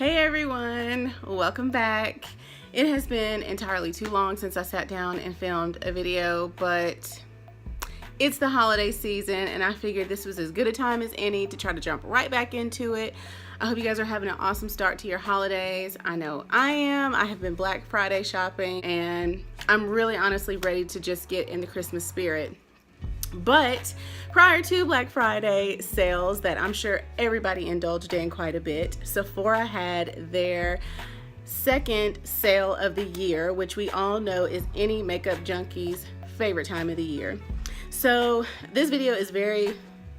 Hey everyone, welcome back. It has been entirely too long since I sat down and filmed a video, but it's the holiday season and I figured this was as good a time as any to try to jump right back into it. I hope you guys are having an awesome start to your holidays. I know I am. I have been Black Friday shopping and I'm really honestly ready to just get in the Christmas spirit. But prior to Black Friday sales that I'm sure everybody indulged in quite a bit, Sephora had their second sale of the year, which we all know is any makeup junkie's favorite time of the year. So this video is very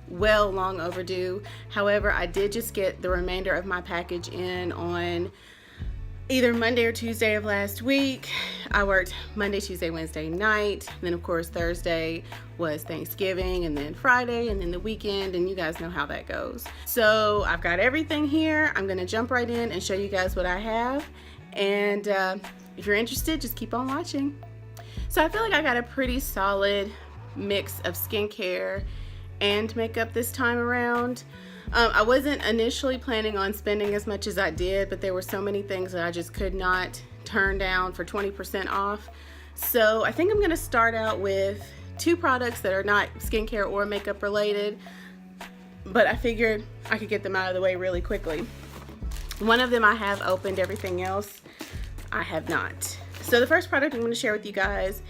long overdue. However, I did just get the remainder of my package in on either Monday or Tuesday of last week. I worked Monday, Tuesday, Wednesday night. Then of course Thursday was Thanksgiving, and then Friday, and then the weekend, and you guys know how that goes. So I've got everything here. I'm gonna jump right in and show you guys what I have. And if you're interested, just keep on watching. So I feel like I got a pretty solid mix of skincare and makeup this time around. I wasn't initially planning on spending as much as I did, but there were so many things that I just could not turn down for 20% off. So I think I'm gonna start out with two products that are not skincare or makeup related, but I figured I could get them out of the way really quickly. One of them I have opened, everything else I have not. So the first product I'm gonna share with you guys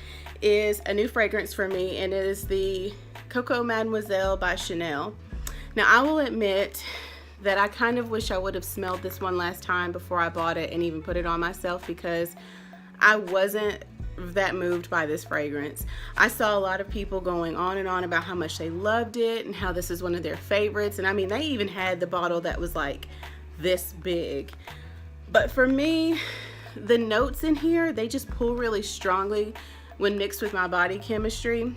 is a new fragrance for me, and it is the Coco Mademoiselle by Chanel. Now I will admit that I kind of wish I would have smelled this one last time before I bought it and even put it on myself, because I wasn't that moved by this fragrance. I saw a lot of people going on and on about how much they loved it and how this is one of their favorites, and I mean they even had the bottle that was like this big. But for me, the notes in here, they just pull really strongly when mixed with my body chemistry.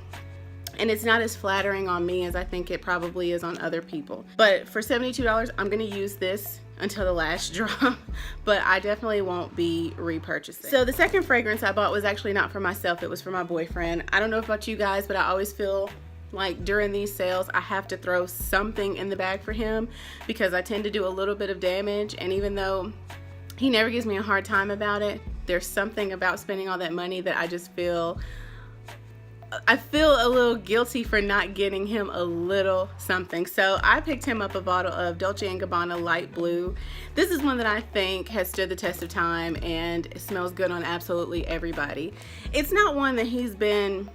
And it's not as flattering on me as I think it probably is on other people. But for $72, I'm gonna use this until the last drop, but I definitely won't be repurchasing. So the second fragrance I bought was actually not for myself, it was for my boyfriend. I don't know about you guys, but I always feel like during these sales, I have to throw something in the bag for him because I tend to do a little bit of damage, and even though he never gives me a hard time about it, there's something about spending all that money that I just feel a little guilty for not getting him a little something. So I picked him up a bottle of Dolce & Gabbana Light Blue. This is one that I think has stood the test of time and it smells good on absolutely everybody. It's not one that he's been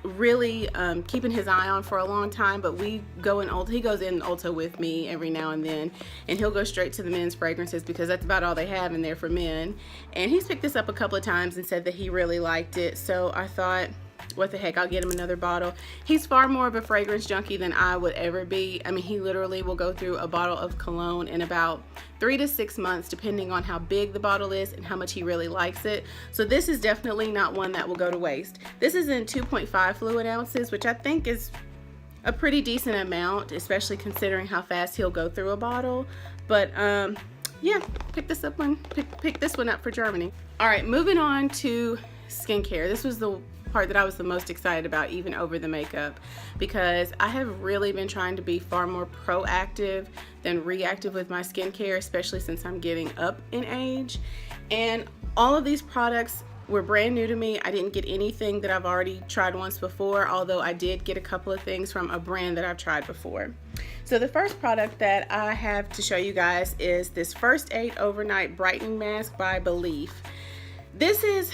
really keeping his eye on for a long time, but he goes in Ulta with me every now and then, and he'll go straight to the men's fragrances because that's about all they have in there for men. And he's picked this up a couple of times and said that he really liked it, so I thought, what the heck, I'll get him another bottle. He's far more of a fragrance junkie than I would ever be. I mean, he literally will go through a bottle of cologne in about 3 to 6 months, depending on how big the bottle is and how much he really likes it. So this is definitely not one that will go to waste. This is in 2.5 fluid ounces, which I think is a pretty decent amount, especially considering how fast he'll go through a bottle. But yeah, pick this one up for Germany. All right, moving on to skincare. This was the part that I was the most excited about, even over the makeup, because I have really been trying to be far more proactive than reactive with my skincare, especially since I'm getting up in age. And all of these products were brand new to me. I didn't get anything that I've already tried once before, although I did get a couple of things from a brand that I've tried before. So the first product that I have to show you guys is this First Aid Overnight Brightening Mask by Belief. This is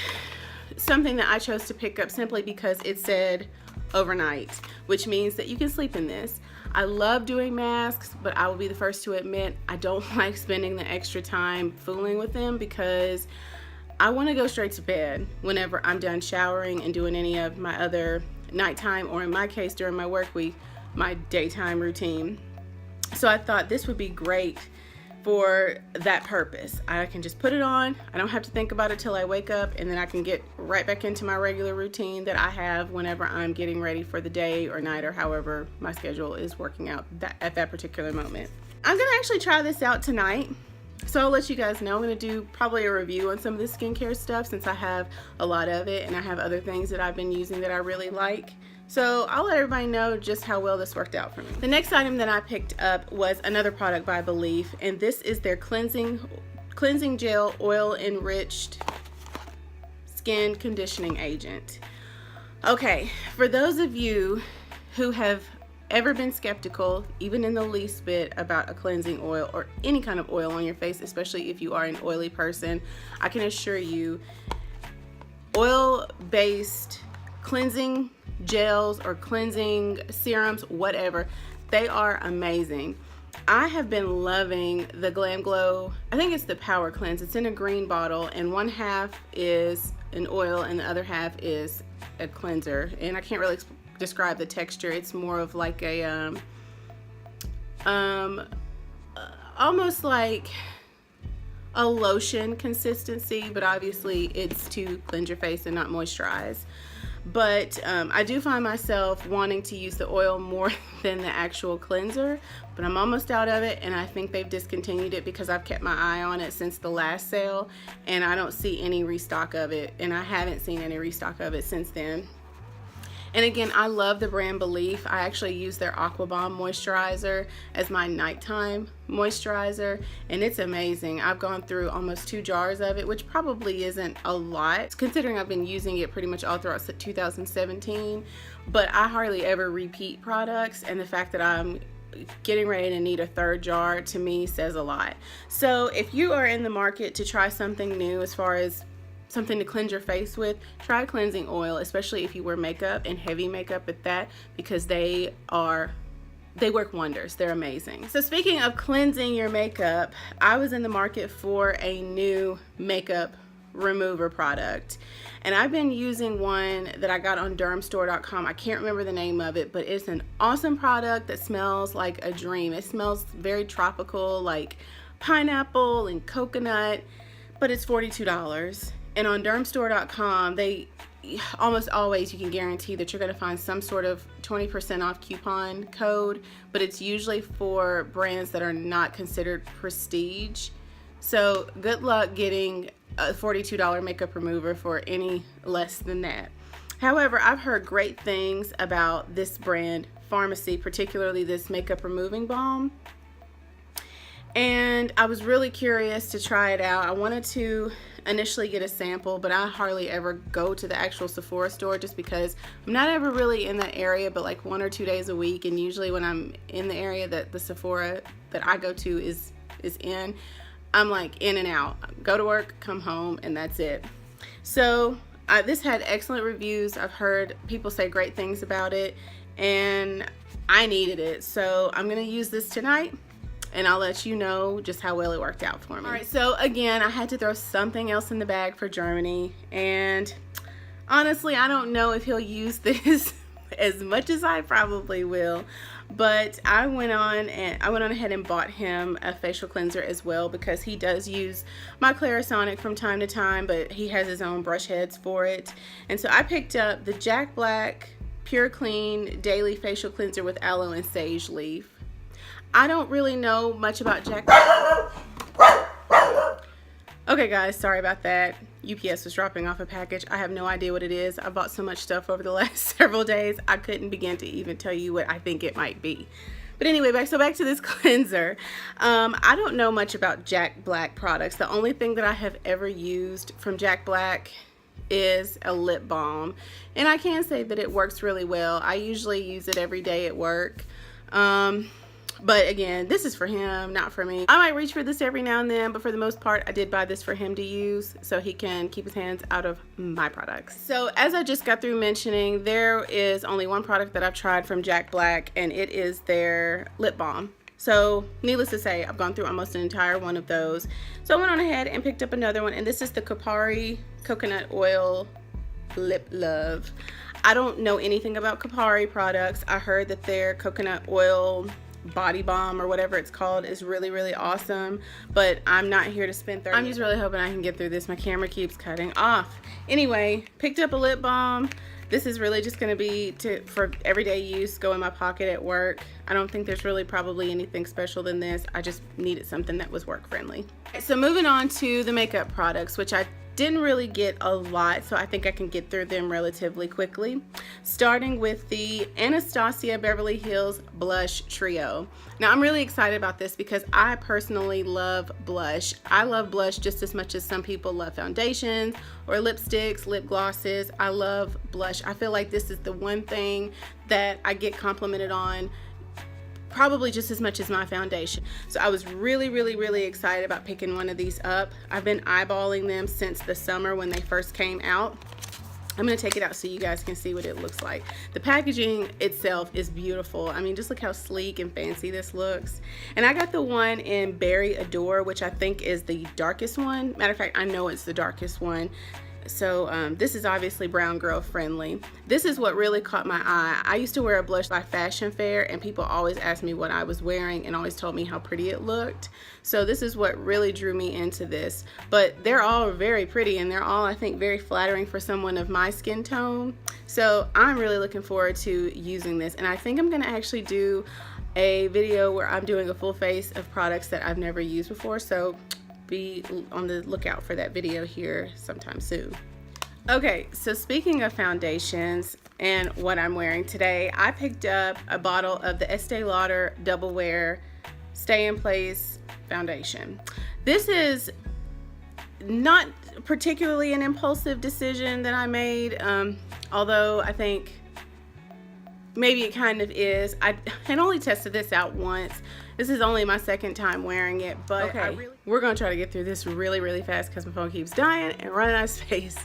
something that I chose to pick up simply because it said overnight, which means that you can sleep in this. I love doing masks, but I will be the first to admit I don't like spending the extra time fooling with them because I want to go straight to bed whenever I'm done showering and doing any of my other nighttime, or in my case during my work week, my daytime routine. So I thought this would be great for that purpose. I can just put it on, I don't have to think about it till I wake up, and then I can get right back into my regular routine that I have whenever I'm getting ready for the day or night, or however my schedule is working out at that particular moment. I'm gonna actually try this out tonight, so I'll let you guys know. I'm gonna do probably a review on some of the skincare stuff since I have a lot of it and I have other things that I've been using that I really like. So I'll let everybody know just how well this worked out for me. The next item that I picked up was another product by Belief, and this is their cleansing cleansing gel oil enriched skin conditioning agent. Okay, for those of you who have ever been skeptical, even in the least bit, about a cleansing oil or any kind of oil on your face, especially if you are an oily person, I can assure you oil-based cleansing gels or cleansing serums, whatever, they are amazing. I have been loving the Glam Glow, I think it's the Power Cleanse. It's in a green bottle, and one half is an oil and the other half is a cleanser, and I can't really describe the texture. It's more of like a almost like a lotion consistency, but obviously it's to cleanse your face and not moisturize. But I do find myself wanting to use the oil more than the actual cleanser, but I'm almost out of it, and I think they've discontinued it because I've kept my eye on it since the last sale, and I don't see any restock of it, and I haven't seen any restock of it since then. And again, I love the brand Belief. I actually use their Aqua Bomb moisturizer as my nighttime moisturizer, and it's amazing. I've gone through almost 2 jars of it, which probably isn't a lot considering I've been using it pretty much all throughout 2017, but I hardly ever repeat products, and the fact that I'm getting ready to need a 3rd jar to me says a lot. So if you are in the market to try something new as far as something to cleanse your face with, try cleansing oil, especially if you wear makeup, and heavy makeup at that, because they work wonders. They're amazing. So speaking of cleansing your makeup, I was in the market for a new makeup remover product, and I've been using one that I got on dermstore.com. I can't remember the name of it, but it's an awesome product that smells like a dream. It smells very tropical, like pineapple and coconut, but it's $42. And on dermstore.com, they almost always, you can guarantee that you're going to find some sort of 20% off coupon code, but it's usually for brands that are not considered prestige. So good luck getting a $42 makeup remover for any less than that. However, I've heard great things about this brand, Pharmacy, particularly this makeup removing balm, and I was really curious to try it out. I wanted to initially get a sample, but I hardly ever go to the actual Sephora store just because I'm not ever really in that area, but like 1 or 2 days a week, and usually when I'm in the area that the Sephora that I go to is in, I'm like in and out. Go to work, come home, and that's it. So this had excellent reviews. I've heard people say great things about it, and I needed it. So I'm gonna use this tonight, and I'll let you know just how well it worked out for me. All right, so again, I had to throw something else in the bag for Germany, and honestly, I don't know if he'll use this as much as I probably will, but I went on ahead and bought him a facial cleanser as well, because he does use my Clarisonic from time to time, but he has his own brush heads for it. And so I picked up the Jack Black Pure Clean Daily Facial Cleanser with Aloe and Sage Leaf. I don't really know much about Jack. Okay guys, sorry about that. UPS was dropping off a package. I have no idea what it is. I bought so much stuff over the last several days, I couldn't begin to even tell you what I think it might be. But anyway, back to this cleanser. I don't know much about Jack Black products. The only thing that I have ever used from Jack Black is a lip balm, and I can say that it works really well. I usually use it every day at work. But again, this is for him, not for me. I might reach for this every now and then, but for the most part, I did buy this for him to use so he can keep his hands out of my products. So as I just got through mentioning, there is only one product that I've tried from Jack Black, and it is their lip balm. So needless to say, I've gone through almost an entire one of those. So I went on ahead and picked up another one, and this is the Kopari Coconut Oil Lip Love. I don't know anything about Kopari products. I heard that their coconut oil body balm or whatever it's called is really, really awesome, but I'm not here to spend 30. I'm just really hoping I can get through this. My camera keeps cutting off. Anyway, picked up a lip balm. This is really just going to be for everyday use, go in my pocket at work. I don't think there's really probably anything special than this. I just needed something that was work friendly. So moving on to the makeup products, which I didn't really get a lot, so I think I can get through them relatively quickly. Starting with the Anastasia Beverly Hills Blush Trio. Now I'm really excited about this because I personally love blush. I love blush just as much as some people love foundations or lipsticks, lip glosses. I love blush. I feel like this is the one thing that I get complimented on probably just as much as my foundation. So I was really excited about picking one of these up. I've been eyeballing them since the summer when they first came out. I'm gonna take it out so you guys can see what it looks like. The packaging itself is beautiful. I mean, just look how sleek and fancy this looks. And I got the one in Berry Adore, which I think is the darkest one. Matter of fact, I know it's the darkest one. So this is obviously brown girl friendly. This is what really caught my eye. I used to wear a blush by Fashion Fair, and people always asked me what I was wearing and always told me how pretty it looked. So this is what really drew me into this. But they're all very pretty, and they're all, I think, very flattering for someone of my skin tone. So I'm really looking forward to using this, and I think I'm gonna actually do a video where I'm doing a full face of products that I've never used before. So be on the lookout for that video here sometime soon. Okay, so speaking of foundations and what I'm wearing today, I picked up a bottle of the Estee Lauder Double Wear Stay in Place foundation. This is not particularly an impulsive decision that I made, although I think maybe it kind of is. I had only tested this out once. This is only my second time wearing it, but okay, we're gonna try to get through this really fast because my phone keeps dying and running out of space.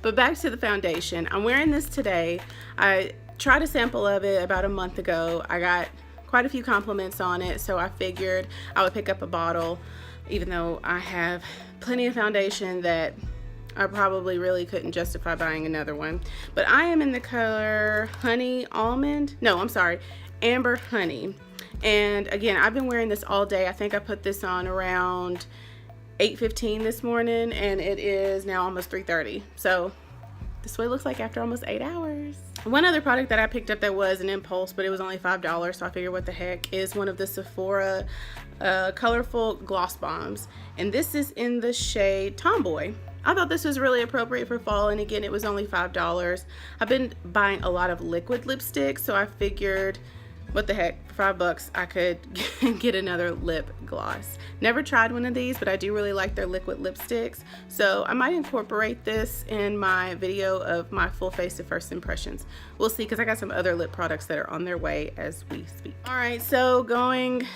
But back to the foundation. I'm wearing this today. I tried a sample of it about a month ago. I got quite a few compliments on it, so I figured I would pick up a bottle, even though I have plenty of foundation that I probably really couldn't justify buying another one. But I am in the color Honey Almond. No, I'm sorry, Amber Honey. And again, I've been wearing this all day. I think I put this on around 8:15 this morning, and it is now almost 3:30. So this is what it looks like after almost 8 hours. One other product that I picked up that was an impulse, but it was only $5, so I figured what the heck, is one of the Sephora colorful gloss bombs. And this is in the shade Tomboy. I thought this was really appropriate for fall, and again, it was only $5. I've been buying a lot of liquid lipsticks, so I figured, what the heck, for $5 I could get another lip gloss. Never tried one of these, but I do really like their liquid lipsticks, so I might incorporate this in my video of my full face of first impressions. We'll see, because I got some other lip products that are on their way as we speak. All right, so going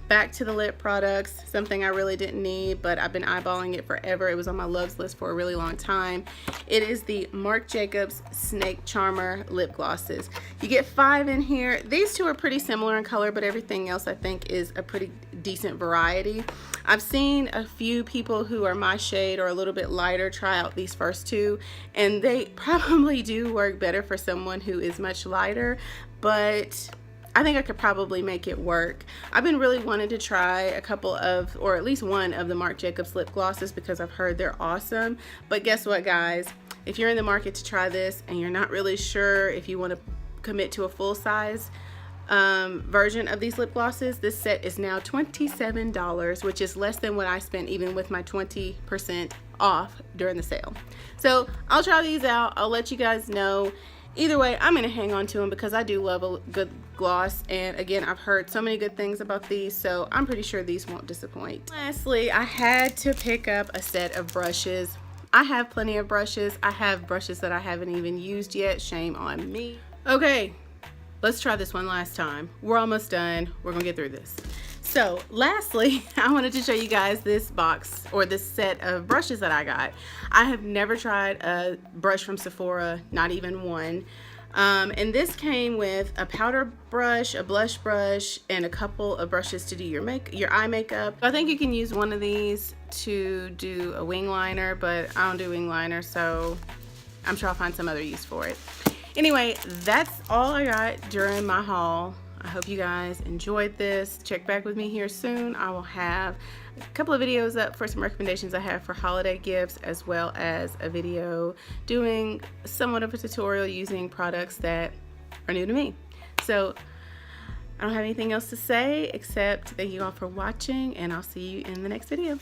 back to the lip products, something I really didn't need, but I've been eyeballing it forever. It was on my loves list for a really long time. It is the Marc Jacobs Snake Charmer lip glosses. You get 5 in here. These two are pretty similar in color, but everything else I think is a pretty decent variety. I've seen a few people who are my shade or a little bit lighter try out these first two, and they probably do work better for someone who is much lighter, but I think I could probably make it work. I've been really wanting to try a couple of, or at least one of the Marc Jacobs lip glosses because I've heard they're awesome. But guess what, guys? If you're in the market to try this and you're not really sure if you want to commit to a full size version of these lip glosses, this set is now $27, which is less than what I spent even with my 20% off during the sale. So I'll try these out. I'll let you guys know. Either way, I'm going to hang on to them because I do love a good gloss, and again, I've heard so many good things about these, so I'm pretty sure these won't disappoint. Lastly, I had to pick up a set of brushes. I have plenty of brushes. I have brushes that I haven't even used yet. Shame on me. Okay, let's try this one last time. We're almost done. We're gonna get through this. So lastly, I wanted to show you guys this box or this set of brushes that I got. I have never tried a brush from Sephora, not even one. And this came with a powder brush, a blush brush, and a couple of brushes to do your eye makeup. I think you can use one of these to do a wing liner, but I don't do wing liner, so I'm sure I'll find some other use for it. Anyway, that's all I got during my haul. I hope you guys enjoyed this. Check back with me here soon. I will have a couple of videos up for some recommendations I have for holiday gifts, as well as a video doing somewhat of a tutorial using products that are new to me. So I don't have anything else to say except thank you all for watching, and I'll see you in the next video.